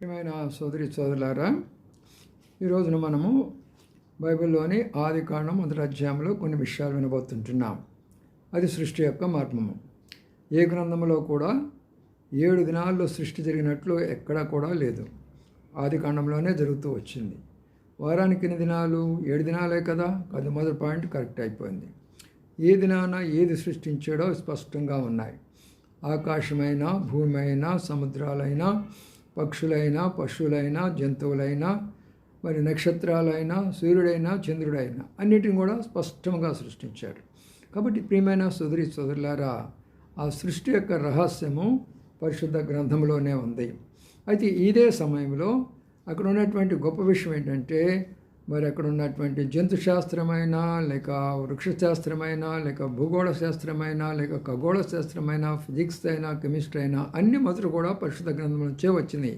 ప్రియమైన సోదరులారా, ఈ రోజున మనము బైబిల్లోని ఆదికాండం మొదటి అధ్యాయంలో కొన్ని విషయాలు వినబోతుంటున్నాం. అది సృష్టి యొక్క మర్మము. ఏ గ్రంథంలో కూడా 7 దినాల్లో సృష్టి జరిగినట్లు ఎక్కడా కూడా లేదు. ఆదికాండంలోనే జరుగుతూ వచ్చింది. వారానికి ఎన్ని దినాలు? 7 దినాలే కదా. అది మొదటి పాయింట్ కరెక్ట్ అయిపోయింది. ఏ దినాన ఏది సృష్టించాడో స్పష్టంగా ఉన్నాయి. ఆకాశమైనా, భూమి అయినా, సముద్రాలైనా, పక్షులైనా, పశువులైనా, జంతువులైనా, మరి నక్షత్రాలైనా, సూర్యుడైనా, చంద్రుడైనా అన్నిటిని కూడా స్పష్టంగా సృష్టించాడు. కాబట్టి ప్రియమైన సోదరులారా, ఆ సృష్టి యొక్క రహస్యము పరిశుద్ధ గ్రంథంలోనే ఉంది. అయితే ఇదే సమయంలో అక్కడ ఉన్నటువంటి గొప్ప విషయం ఏంటంటే, మరి అక్కడ ఉన్నటువంటి జంతు శాస్త్రమైనా, లేక వృక్షశాస్త్రమైన, లేక భూగోళ శాస్త్రమైన, లేక ఖగోళ శాస్త్రమైన, ఫిజిక్స్ అయినా, కెమిస్ట్రీ అయినా అన్ని మొదలు కూడా పరిశుద్ధ గ్రంథం నుంచే వచ్చినాయి.